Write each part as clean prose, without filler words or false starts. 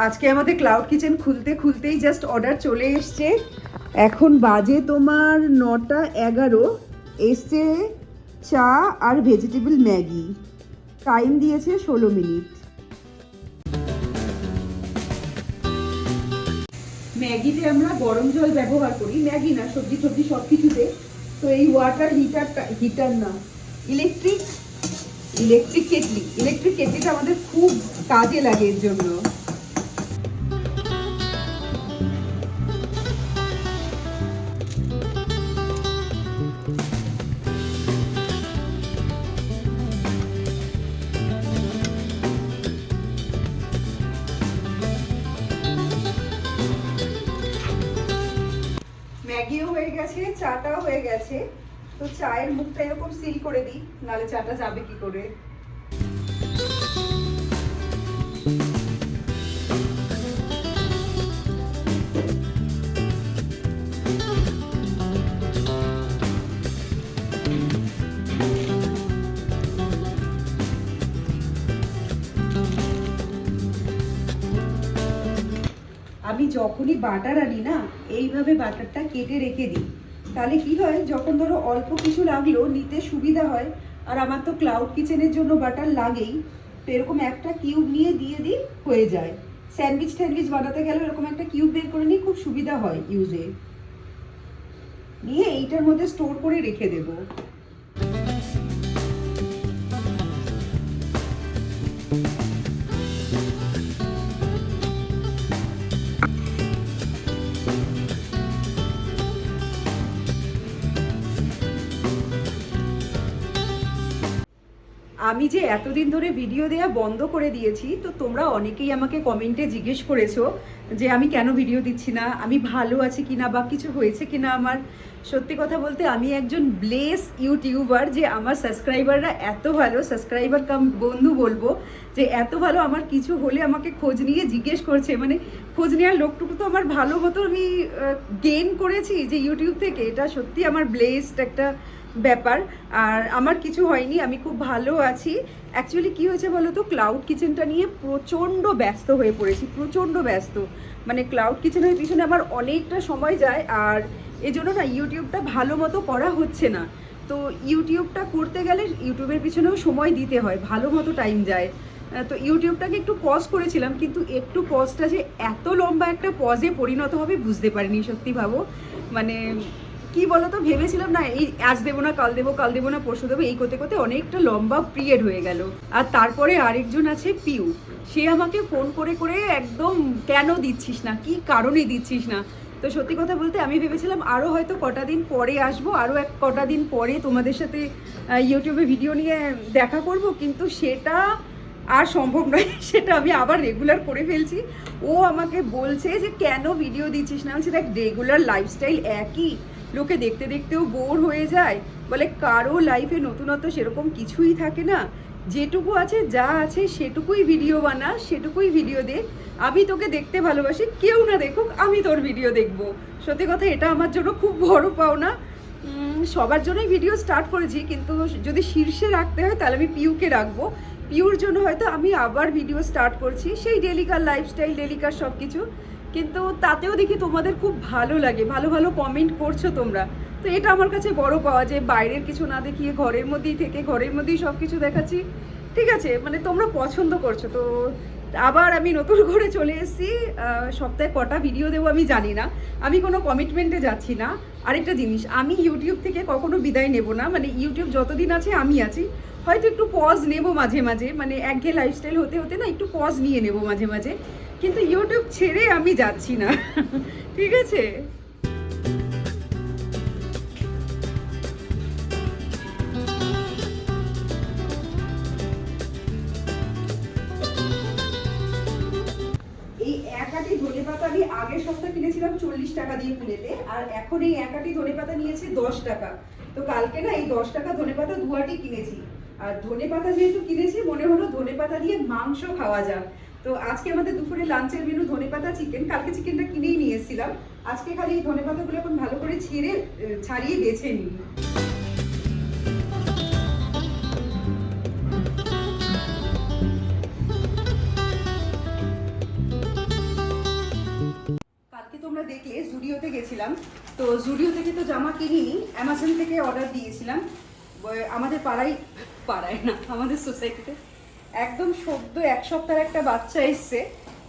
আজকে আমাদের cloud kitchen খুলতে খুলতেই জাস্ট অর্ডার চলে এসছে। এখন বাজে তোমার 9:11। এসছে চা আর ভেজিটেবল ম্যাগি। টাইম দিয়েছে 16 মিনিট। ম্যাগিতে আমরা গরম জল ব্যবহার করি, ম্যাগি না সবজি টবজি সব কিছুতে। তো এই ওয়াটার হিটার না, ইলেকট্রিক কেটলিটা আমাদের খুব কাজে লাগে এর জন্য। ম্যাগিও হয়ে গেছে, চাটাও হয়ে গেছে। তো চায়ের মুখটা এরকম সিল করে দিই, নাহলে চাটা যাবে কি করে। আমি যখনই বাটার আনি না, এইভাবে বাটারটা কেটে রেখে দিই। তাহলে কি হয়, যখন ধরো অল্প কিছু লাগলো নিতে সুবিধা হয়। আর আমার তো ক্লাউড কিচেনের জন্য বাটার লাগেই। তো এরকম একটা কিউব নিয়ে দিয়ে দিই, হয়ে যায়। স্যান্ডউইচ বানাতে গেলে এরকম একটা কিউব বের করে নিই, খুব সুবিধা হয় ইউজে। নিয়ে এইটার মধ্যে স্টোর করে রেখে দেবো। আমি যে এতদিন ধরে ভিডিও দেওয়া বন্ধ করে দিয়েছি, তো তোমরা অনেকেই আমাকে কমেন্টে জিজ্ঞেস করেছো যে আমি কেন ভিডিও দিচ্ছি না, আমি ভালো আছি কিনা বা কিছু হয়েছে কিনা আমার। সত্যি কথা বলতে আমি একজন ব্লেস ইউটিউবার, যে আমার সাবস্ক্রাইবাররা এত ভালো, সাবস্ক্রাইবার কাম বন্ধু বলবো, যে এত ভালো আমার কিছু হলে আমাকে খোঁজ নিয়ে জিজ্ঞেস করছে। মানে খোঁজ নেওয়ার লোকটুকু তো আমার ভালো মতো আমি গেইন করেছি যে ইউটিউব থেকে। এটা সত্যি আমার ব্লেসড একটা ব্যাপার। আর আমার কিছু হয়নি, আমি খুব ভালো আছি। অ্যাকচুয়ালি কী হয়েছে বলো তো, ক্লাউড কিচেনটা নিয়ে প্রচণ্ড ব্যস্ত হয়ে পড়েছি, প্রচণ্ড ব্যস্ত। মানে ক্লাউড কিচেনের পিছনে আমার অনেকটা সময় যায়, আর এজন্য না ইউটিউবটা ভালো মতো করা হচ্ছে না। তো ইউটিউবটা করতে গেলে ইউটিউবের পিছনেও সময় দিতে হয়, ভালো মতো টাইম যায়। তো ইউটিউবটাকে একটু পজ করেছিলাম, কিন্তু একটু পজটা যে এত লম্বা একটা পজে পরিণত হবে বুঝতে পারিনি, সত্যি ভাবো। মানে কি বলতো, ভেবেছিলাম না এই আজ দেবো না, কাল দেবো না, পরশু দেবো, এই করতে করতে অনেকটা লম্বা পিরিয়ড হয়ে গেল। আর তারপরে আরেকজন আছে পিউ, সে আমাকে ফোন করে করে একদম কেন দিচ্ছিস না, কি কারণে দিচ্ছিস না। তো সত্যি কথা বলতে আমি ভেবেছিলাম আরও হয়তো কটা দিন পরে আসবো, আরও কটা দিন পরে তোমাদের সাথে ইউটিউবে ভিডিও নিয়ে দেখা করব, কিন্তু সেটা আর সম্ভব নয়। সেটা আমি আবার রেগুলার করে ফেলছি। ও আমাকে বলছে যে কেন ভিডিও দিচ্ছিস না। বলছি দেখ, রেগুলার লাইফস্টাইল একই, লোকে দেখতে দেখতেও বোর হয়ে যায়। বলে কারো লাইফে নতুনত্ব সেরকম কিছুই থাকে না, যেটুকু আছে যা আছে সেটুকুই ভিডিও বানা, সেটুকুই ভিডিও দে। আমি তোকে দেখতে ভালোবাসি, কেউ না দেখুক, আমি তোর ভিডিও দেখবো। সত্যি কথা, এটা আমার জন্য খুব বড় পাওনা। সবার জন্যই ভিডিও স্টার্ট করেছি, কিন্তু যদি শীর্ষে রাখতে হয় তাহলে আমি পিউকে রাখবো। পিউর জন্য হয়তো আমি আবার ভিডিও স্টার্ট করছি, সেই ডেলিকার লাইফস্টাইল, ডেলিকার সব কিছু। কিন্তু তাতেও দেখি তোমাদের খুব ভালো লাগে, ভালো ভালো কমেন্ট করছো তোমরা। তো এটা আমার কাছে বড় পাওয়া, যে বাইরের কিছু না দেখিয়ে ঘরের মধ্যেই থেকে ঘরের মধ্যেই সব কিছু দেখাচ্ছি। ঠিক আছে, মানে তোমরা পছন্দ করছো। তো আবার আমি নতুন করে চলে এসেছি। সপ্তাহে কটা ভিডিও দেবো আমি জানি না, আমি কোনো কমিটমেন্টে যাচ্ছি না। আরেকটা জিনিস, আমি ইউটিউব থেকে কখনো বিদায় নেব না। মানে ইউটিউব যতদিন আছে আমি আছি, হয়তো একটু পজ নেব মাঝে মাঝে, মানে একঘেয়ে লাইফস্টাইল হতে হতে না একটু পজ নিয়ে নেব মাঝে মাঝে, কিন্তু ইউটিউব ছেড়ে আমি যাচ্ছি না। ঠিক আছে। এই এক আটি ধনেপাতা আমি আগের সপ্তাহে কিনেছিলাম 40 টাকা দিয়ে কিনেতে, আর এখন এই এক আটি ধনেপাতা নিয়েছে 10 টাকা। তো কালকে না এই 10 টাকা ধনেপাতা 2 আটি কিনেছি। আর ধনেপাতা যেহেতু কিনেছি, মনে হলো ধনেপাতা দিয়ে মাংস খাওয়া যাক। তো আজকে আমাদের দুপুরে লাঞ্চের মেনু ধনেপাতা চিকেন। কালকে চিকেনটা কিনেই নিয়ে এসেছিলাম। আজকে খালি এই ধনেপাতাগুলো এখন ভালো করে ছাড়িয়ে বেছে নিই। দেখলে জুডিওতে গেছিলাম, তো জুডিও থেকে তো জামা কিনিনি, অ্যামাজন থেকে অর্ডার দিয়েছিলাম। আমাদের পাড়ায় না, আমাদের সোসাইটিতে একদম সদ্য 1 সপ্তাহের একটা বাচ্চা এসছে,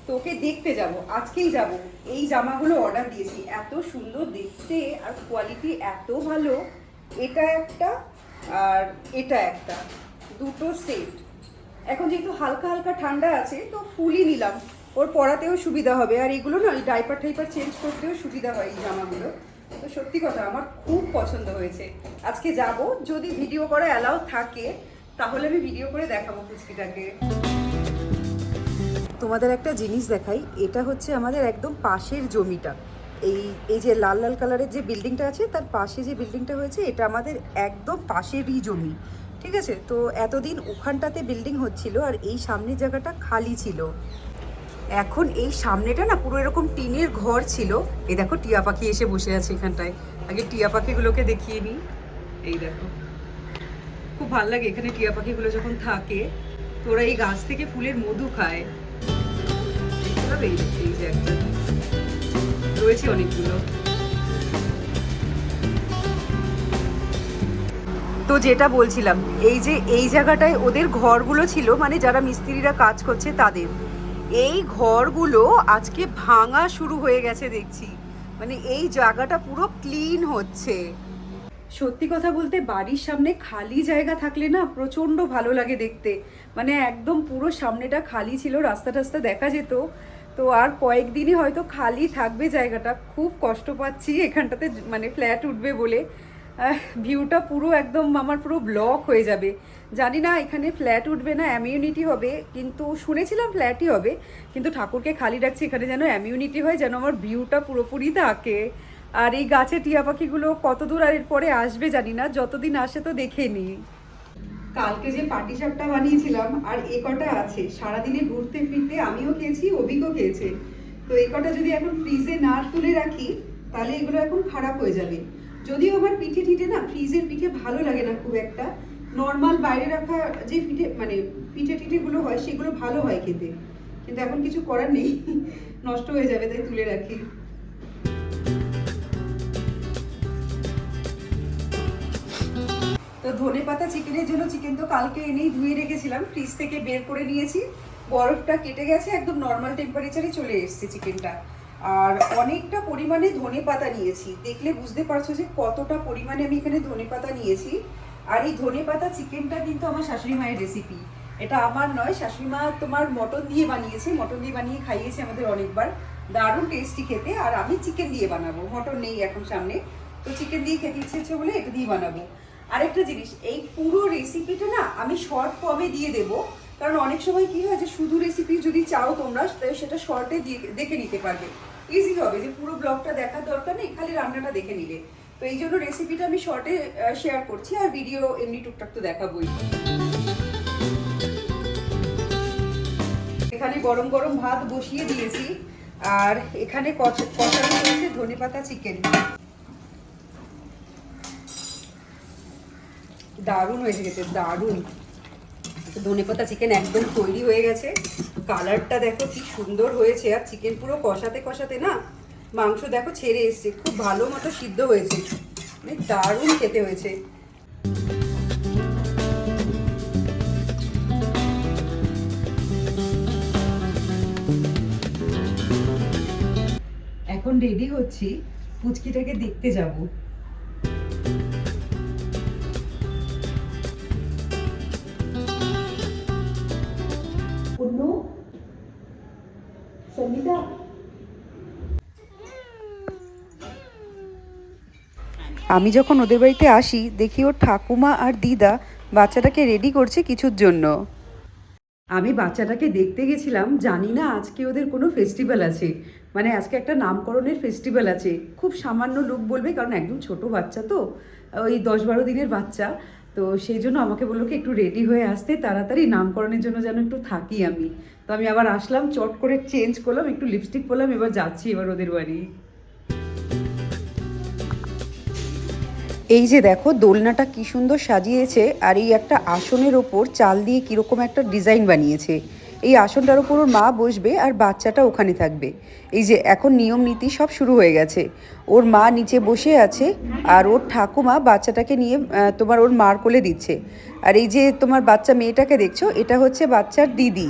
তো ওকে দেখতে যাব, আজকেই যাব। এই জামাগুলো অর্ডার দিয়েছি, এত সুন্দর দেখতে আর কোয়ালিটি এত ভালো। এটা একটা আর এটা একটা, দুটো সেট। এখন যেহেতু হালকা হালকা ঠান্ডা আছে তো ফুলই নিলাম, ওর পরাতেও সুবিধা হবে, আর এগুলো না ওই ডাইপার টাইপার চেঞ্জ করতেও সুবিধা হয় এই জামাগুলো। তো সত্যি কথা আমার খুব পছন্দ হয়েছে। আজকে যাব, যদি ভিডিও করা অ্যালাউ থাকে তাহলে আমি ভিডিও করে দেখাবো পুচকিটাকে। তোমাদের একটা জিনিস দেখাই, এটা হচ্ছে আমাদের একদম পাশের জমিটা। এই যে লাল লাল কালারের যে বিল্ডিংটা আছে তার পাশে যে বিল্ডিংটা হয়েছে এটা আমাদের একদম পাশেরই জমি, ঠিক আছে। তো এতদিন ওখানটাতে বিল্ডিং হচ্ছিল আর এই সামনের জায়গাটা খালি ছিল। এখন এই সামনেটা না পুরো এরকম টিনের ঘর ছিল। এই দেখো টিয়া পাখি এসে বসে আছে এখানটায়, আগে টিয়া পাখিগুলোকে দেখিয়ে নিই। এই দেখো খুব ভালো লাগে এখানে টিয়া পাখিগুলো যখন থাকে, তোরা এই গাছ থেকে ফুলের মধু খায়। এই যে একটা রয়েছে অনেকগুলো। তো যেটা বলছিলাম, এই যে এই জায়গাটায় ওদের ঘরগুলো ছিল, মানে যারা মিস্ত্রিরা কাজ করছে তাদের এই ঘরগুলো আজকে ভাঙা শুরু হয়ে গেছে দেখছি, মানে এই জায়গাটা পুরো ক্লিন হচ্ছে। সত্যি কথা বলতে বাড়ির সামনে খালি জায়গা থাকলে না প্রচণ্ড ভালো লাগে দেখতে, মানে একদম পুরো সামনেটা খালি ছিল, রাস্তা টাস্তা দেখা যেত। তো আর কয়েকদিনই হয়তো খালি থাকবে জায়গাটা, খুব কষ্ট পাচ্ছি এখানটাতে, মানে ফ্ল্যাট উঠবে বলে ভিউটা পুরো একদম আমার পুরো ব্লক হয়ে যাবে। জানি না এখানে ফ্ল্যাট উঠবে না অ্যামিউনিটি হবে, কিন্তু শুনেছিলাম ফ্ল্যাটই হবে, কিন্তু ঠাকুরকে খালি রাখছি এখানে যেন অ্যামিউনিটি হয়, যেন আমার ভিউটা পুরোপুরি থাকে। আর এই গাছে টিয়া পাখিগুলো কত দূর আর এরপরে আসবে জানি না, যতদিন আসে তো দেখে নিই। কালকে যে পাটিসাপটা বানিয়েছিলাম আর এ কটা আছে, সারাদিনে ঘুরতে ফিরতে আমিও খেয়েছি, অভিকও খেয়েছে। তো এই কটা যদি এখন ফ্রিজে না তুলে রাখি তাহলে এগুলো এখন খারাপ হয়ে যাবে। যদিও আমার পিঠে টিঠে না ফ্রিজের পিঠে ভালো লাগে না খুব একটা, নর্মাল বাইরে রাখা যে পিঠে মানে পিঠে টিঠেগুলো হয় সেগুলো ভালো হয় খেতে, কিন্তু এখন কিছু করার নেই, নষ্ট হয়ে যাবে তাই তুলে রাখি। তো ধনেপাতা চিকেনের জন্য চিকেন তো কালকে এনেই ধুয়ে রেখেছিলাম, ফ্রিজ থেকে বের করে নিয়েছি, বরফটা কেটে গেছে, একদম নর্মাল টেম্পারেচারে চলে এসেছে চিকেনটা। আর অনেকটা পরিমাণে ধনেপাতা নিয়েছি, দেখলে বুঝতে পারছো যে কতটা পরিমাণে আমি এখানে ধনেপাতা নিয়েছি। আর এই ধনেপাতা চিকেনটা কিন্তু আমার শাশুড়ি মায়ের রেসিপি, এটা আমার নয়, শাশুড়ি মা তোমার মটন দিয়ে বানিয়েছে, মটন দিয়ে বানিয়ে খাইয়েছে আমাদের অনেকবার, দারুণ টেস্টি খেতে। আর আমি চিকেন দিয়ে বানাবো, মটন নেই এখন সামনে, তো চিকেন দিয়ে খেতে ইচ্ছে বলে এটা দিয়ে বানাবো। আরেকটা জিনিস, এই পুরো রেসিপিটা না আমি শর্ট ফর্মে দিয়ে দেবো, কারণ অনেক সময় কি হয় যে শুধু রেসিপি যদি চাও তোমরা সেটা শর্টে দেখে নিতে পারবে, ইজি হবে, যে পুরো ব্লগটা দেখার দরকার নেই, খালি রান্নাটা দেখে নিলে। তো এই জন্য রেসিপিটা আমি শর্টে শেয়ার করছি, আর ভিডিও এমনি টুকটাক তো দেখাবোই। এখানে গরম গরম ভাত বসিয়ে দিয়েছি, আর এখানে কষানো হয়েছে ধনেপাতা চিকেন, দারুণ হয়েছে গেছে, দারুণ। ধনেপাতা চিকেন একদম তৈরি হয়ে গেছে, কালারটা দেখো কি সুন্দর হয়েছে, আর চিকেন পুরো কষাতে কষাতে না মাংস দেখো ছেড়ে এসছে, খুব ভালো মতো সিদ্ধ হয়েছে, মানে দারুণ খেতে হয়েছে। এখন রেডি হচ্ছি, পুচকিটাকে দেখতে যাব। আমি যখন ওদের বাড়িতে আসি দেখি ওর ঠাকুমা আর দিদা বাচ্চাটাকে রেডি করছে কিছুর জন্য। আমি বাচ্চাটাকে দেখতে গেছিলাম, জানি না আজকে ওদের কোনো ফেস্টিভ্যাল আছে, মানে আজকে একটা নামকরণের ফেস্টিভ্যাল আছে। খুব সামান্য লোক বলবে, কারণ একদম ছোট বাচ্চা তো, ওই 10-12 দিনের বাচ্চা, তো সেই জন্য আমাকে বললো কি একটু রেডি হয়ে আসতে, তাড়াতাড়ি নামকরণের জন্য যেন একটু থাকি আমি। তো আমি আবার আসলাম, চট করে চেঞ্জ করলাম, একটু লিপস্টিক পরলাম, এবার যাচ্ছি এবার ওদের বাড়ি। এই যে দেখো দোলনাটা কি সুন্দর সাজিয়েছে, আর এই একটা আসনের ওপর চাল দিয়ে কীরকম একটা ডিজাইন বানিয়েছে, এই আসনটার উপর ওর মা বসবে আর বাচ্চাটা ওখানে থাকবে। এই যে এখন নিয়ম নীতি সব শুরু হয়ে গেছে। ওর মা নিচে বসে আছে আর ওর ঠাকুমা বাচ্চাটাকে নিয়ে তোমার ওর মার কোলে দিচ্ছে। আর এই যে তোমার বাচ্চা মেয়েটাকে দেখছো, এটা হচ্ছে বাচ্চার দিদি।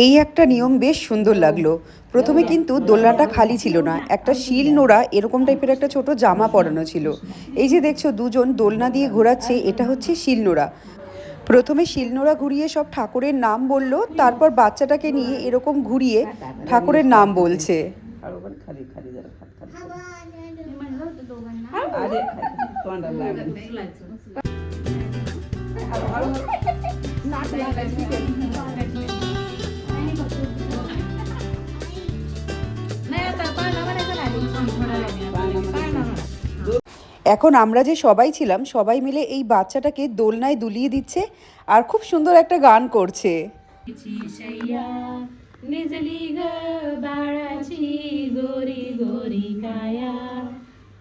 এই একটা নিয়ম বেশ সুন্দর লাগলো। প্রথমে কিন্তু দোলনাটা খালি ছিল না, একটা শিল নোড়া এরকম টাইপের একটা ছোট জামা পরানো ছিল। এই যে দেখছো দুজন দোলনা দিয়ে ঘোরাচ্ছে, এটা হচ্ছে শিলনোড়া। প্রথমে শিলনোড়া ঘুরিয়ে সব ঠাকুরের নাম বললো, তারপর বাচ্চাটাকে নিয়ে এরকম ঘুরিয়ে ঠাকুরের নাম বলছে। এখন আমরা যে সবাই ছিলাম সবাই মিলে এই বাচ্চাটাকে দোলনায় দুলিয়ে দিচ্ছে আর খুব সুন্দর একটা গান করছে।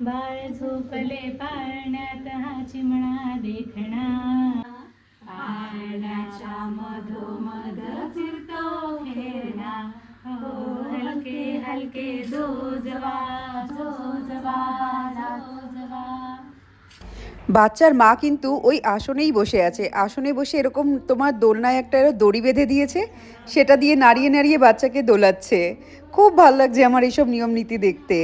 बाळ झोपले पाळण्यात हा चिमणा देखणा पाळण्याच्या मधोमध फिरतो खेळणा हो हलके हलके जोजवा जोजवा जोजवा। বাচ্চার মা কিন্তু ওই আসনেই বসে আছে, আসনে বসে এরকম তোমার দোলনায় একটা দড়ি বেঁধে দিয়েছে, সেটা দিয়ে নাড়িয়ে নাড়িয়ে বাচ্চাকে দোলাচ্ছে। খুব ভালো লাগছে আমার এইসব নিয়ম নীতি দেখতে।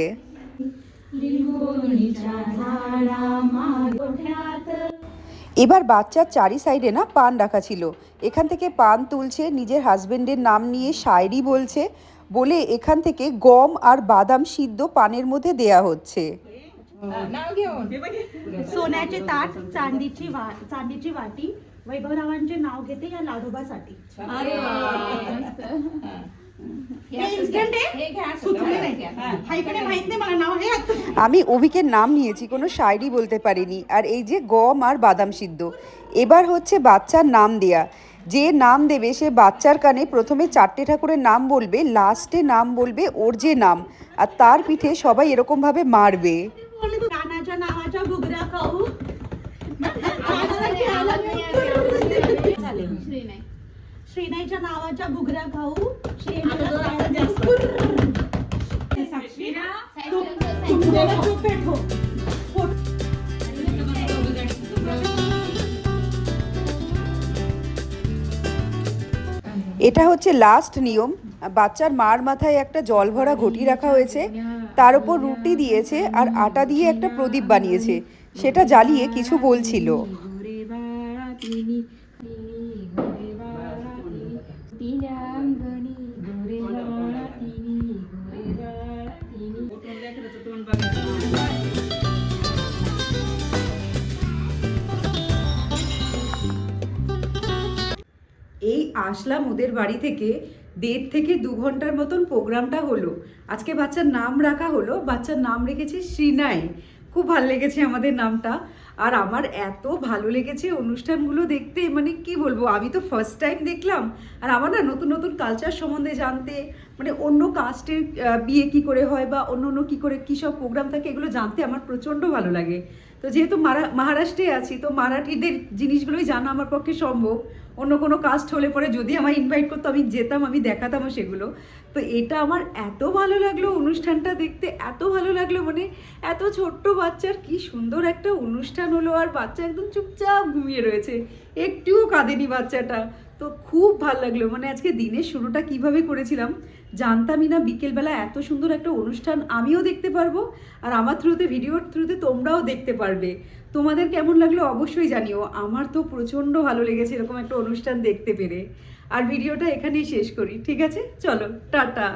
এবার বাচ্চার চারি সাইডে না পান রাখা ছিল, এখান থেকে পান তুলছে, নিজের হাজবেন্ডের নাম নিয়ে শায়রি বলছে, বলে এখান থেকে গম আর বাদাম সিদ্ধ পানের মধ্যে দেয়া হচ্ছে। सोन्याचे ताट, चांदीची वाटी, वैभवरावांचे नाव घेते या लाडोबासाठी। আমি অভিকের নাম নিয়েছি, কোনো শায়রি বলতে পারিনি। আর এই যে গম আর বাদাম সিদ্ধ, এবার হচ্ছে বাচ্চার নাম দেয়া। যে নাম দেবে সে বাচ্চার কানে প্রথমে 4টে ঠাকুরের নাম বলবে, লাস্টে নাম বলবে ওর যে নাম, আর তার পিঠে সবাই এরকমভাবে মারবে। रानाच्या नावाच्या घुगऱ्या खाऊ श्रीनाईच्या नावाच्या घुगऱ्या खाऊ এটা হচ্ছে লাস্ট নিয়ম। বাচ্চার মার মাথায় একটা জল ভরা ঘটি রাখা হয়েছে, তার উপর রুটি দিয়েছে আর আটা দিয়ে একটা প্রদীপ বানিয়েছে, সেটা জ্বালিয়ে কিছু বলছিল। এই আসলাম ওদের বাড়ি থেকে, 1.5 থেকে 2 ঘন্টার মতন প্রোগ্রামটা হলো। আজকে বাচ্চার নাম রাখা হলো, বাচ্চার নাম রেখেছে শ্রীনাই। খুব ভালো লেগেছে আমাদের নামটা। আর আমার এত ভালো লেগেছে অনুষ্ঠানগুলো দেখতে, মানে কি বলবো, আমি তো ফার্স্ট টাইম দেখলাম। আর আমার না নতুন নতুন কালচার সম্বন্ধে জানতে, মানে অন্য কাস্টের বিয়ে কি করে হয় বা অন্য অন্য কী করে কী সব প্রোগ্রাম থাকে, এগুলো জানতে আমার প্রচণ্ড ভালো লাগে। তো যেহেতু মহারাষ্ট্রে আছি, তো মারাঠিদের জিনিসগুলোই জানা আমার পক্ষে সম্ভব। অন্য কোনো কাস্ট হলে পরে যদি আমায় ইনভাইট করতো আমি যেতাম, আমি দেখাতামও সেগুলো। তো এটা আমার এত ভালো লাগলো অনুষ্ঠানটা দেখতে, এত ভালো লাগলো, মানে এত ছোট্ট বাচ্চার কি সুন্দর একটা অনুষ্ঠান হলো। আর বাচ্চা একদম চুপচাপ ঘুমিয়ে রয়েছে, একটুও কাঁদেনি বাচ্চাটা। তো খুব ভালো লাগলো, মানে আজকে দিনের শুরুটা কিভাবে করেছিলাম জানতামই না, বিকেলবেলা এত সুন্দর একটা অনুষ্ঠান আমিও দেখতে পারবো, আর আমার থ্রুতে, ভিডিওর থ্রুতে তোমরাও দেখতে পারবে। তোমাদের কেমন লাগলো অবশ্যই জানিও। আমার তো প্রচণ্ড ভালো লেগেছে এরকম একটা অনুষ্ঠান দেখতে পেরে। আর ভিডিওটা এখানেই শেষ করি, ঠিক আছে? চলো, টাটা।